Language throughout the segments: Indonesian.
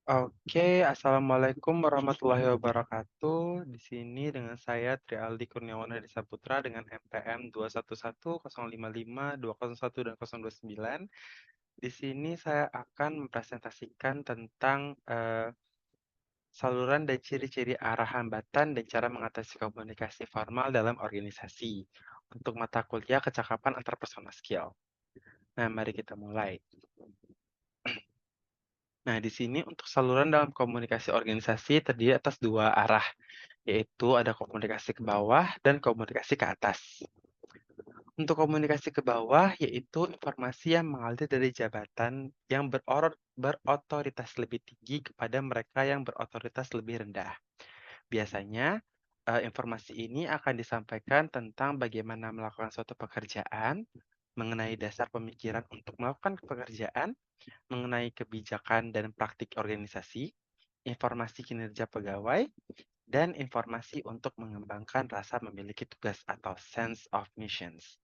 Oke, assalamualaikum warahmatullahi wabarakatuh. Di sini dengan saya Trialdi Kurniawan Hadi Saputra dengan NPM 211055201 dan 029. Di sini saya akan mempresentasikan tentang saluran dan ciri-ciri arah hambatan dan cara mengatasi komunikasi formal dalam organisasi untuk mata kuliah kecakapan antarpersonal skill. Nah, mari kita mulai. Nah, di sini untuk saluran dalam komunikasi organisasi terdiri atas dua arah, yaitu ada komunikasi ke bawah dan komunikasi ke atas. Untuk komunikasi ke bawah, yaitu informasi yang mengalir dari jabatan yang berotoritas lebih tinggi kepada mereka yang berotoritas lebih rendah. Biasanya, informasi ini akan disampaikan tentang bagaimana melakukan suatu pekerjaan, mengenai dasar pemikiran untuk melakukan pekerjaan, mengenai kebijakan dan praktik organisasi, informasi kinerja pegawai, dan informasi untuk mengembangkan rasa memiliki tugas atau sense of missions.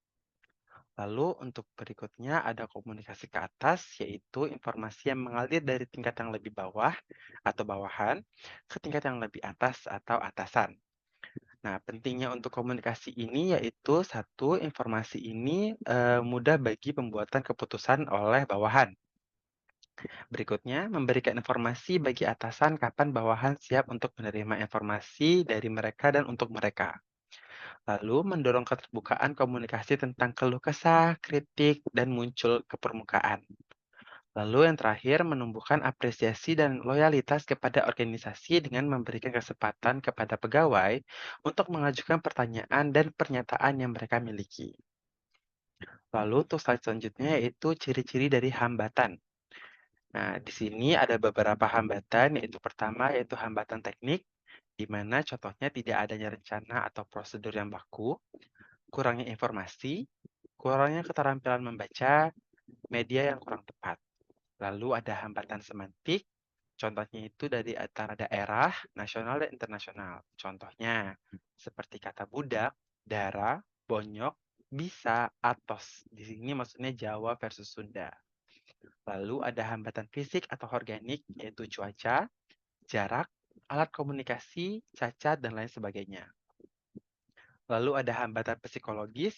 Lalu untuk berikutnya ada komunikasi ke atas, yaitu informasi yang mengalir dari tingkat yang lebih bawah atau bawahan ke tingkat yang lebih atas atau atasan. Nah, pentingnya untuk komunikasi ini yaitu satu, informasi ini mudah bagi pembuatan keputusan oleh bawahan. Berikutnya, memberikan informasi bagi atasan kapan bawahan siap untuk menerima informasi dari mereka dan untuk mereka. Lalu, mendorong keterbukaan komunikasi tentang keluh kesah, kritik, dan muncul ke permukaan. Lalu yang terakhir, menumbuhkan apresiasi dan loyalitas kepada organisasi dengan memberikan kesempatan kepada pegawai untuk mengajukan pertanyaan dan pernyataan yang mereka miliki. Lalu untuk slide selanjutnya yaitu ciri-ciri dari hambatan. Nah, di sini ada beberapa hambatan, yaitu pertama yaitu hambatan teknik, di mana contohnya tidak adanya rencana atau prosedur yang baku, kurangnya informasi, kurangnya keterampilan membaca, media yang kurang tepat. Lalu ada hambatan semantik, contohnya itu dari antara daerah, nasional, dan internasional. Contohnya, seperti kata budak, dara, bonyok, bisa, atos. Di sini maksudnya Jawa versus Sunda. Lalu ada hambatan fisik atau organik, yaitu cuaca, jarak, alat komunikasi, cacat, dan lain sebagainya. Lalu ada hambatan psikologis,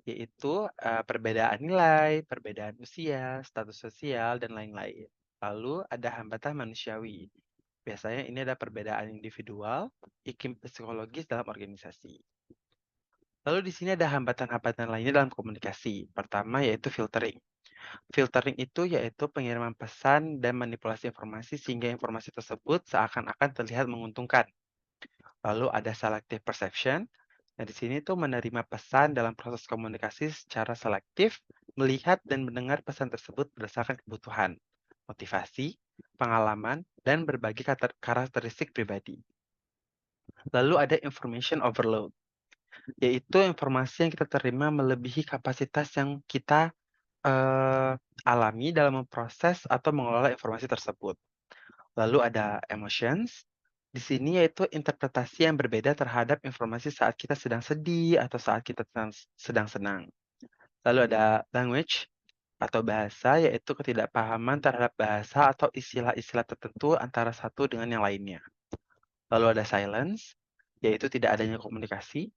yaitu perbedaan nilai, perbedaan usia, status sosial, dan lain-lain. Lalu ada hambatan manusiawi. Biasanya ini ada perbedaan individual, iklim psikologis dalam organisasi. Lalu di sini ada hambatan-hambatan lainnya dalam komunikasi. Pertama yaitu filtering. Filtering itu yaitu pengiriman pesan dan manipulasi informasi sehingga informasi tersebut seakan-akan terlihat menguntungkan. Lalu ada selective perception. Nah, di sini tuh menerima pesan dalam proses komunikasi secara selektif, melihat dan mendengar pesan tersebut berdasarkan kebutuhan, motivasi, pengalaman, dan berbagai karakteristik pribadi. Lalu ada information overload, yaitu informasi yang kita terima melebihi kapasitas yang kita alami dalam memproses atau mengelola informasi tersebut. Lalu ada emotions, di sini yaitu interpretasi yang berbeda terhadap informasi saat kita sedang sedih atau saat kita sedang senang. Lalu ada language atau bahasa, yaitu ketidakpahaman terhadap bahasa atau istilah-istilah tertentu antara satu dengan yang lainnya. Lalu ada silence, yaitu tidak adanya komunikasi.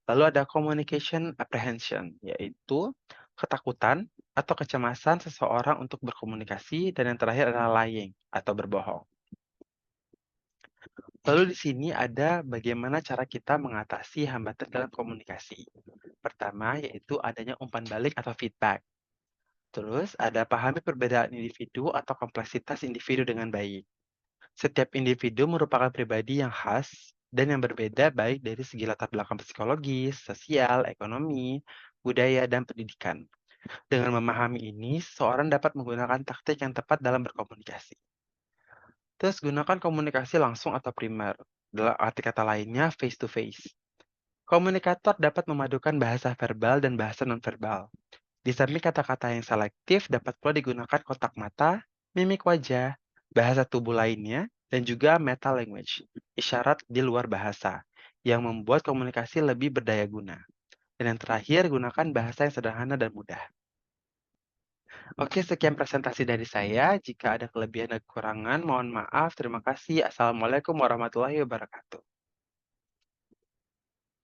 Lalu ada communication apprehension, yaitu ketakutan atau kecemasan seseorang untuk berkomunikasi, dan yang terakhir adalah lying atau berbohong. Lalu di sini ada bagaimana cara kita mengatasi hambatan dalam komunikasi. Pertama yaitu adanya umpan balik atau feedback. Terus ada pahami perbedaan individu atau kompleksitas individu dengan baik. Setiap individu merupakan pribadi yang khas dan yang berbeda baik dari segi latar belakang psikologis, sosial, ekonomi, budaya, dan pendidikan. Dengan memahami ini, seseorang dapat menggunakan taktik yang tepat dalam berkomunikasi. Terus gunakan komunikasi langsung atau primer. Dalam arti kata lainnya, face to face. Komunikator dapat memadukan bahasa verbal dan bahasa nonverbal. Di samping kata-kata yang selektif, dapat pula digunakan kontak mata, mimik wajah, bahasa tubuh lainnya, dan juga meta language, isyarat di luar bahasa, yang membuat komunikasi lebih berdaya guna. Dan yang terakhir, gunakan bahasa yang sederhana dan mudah. Oke, sekian presentasi dari saya. Jika ada kelebihan dan kekurangan, mohon maaf. Terima kasih. Assalamualaikum warahmatullahi wabarakatuh.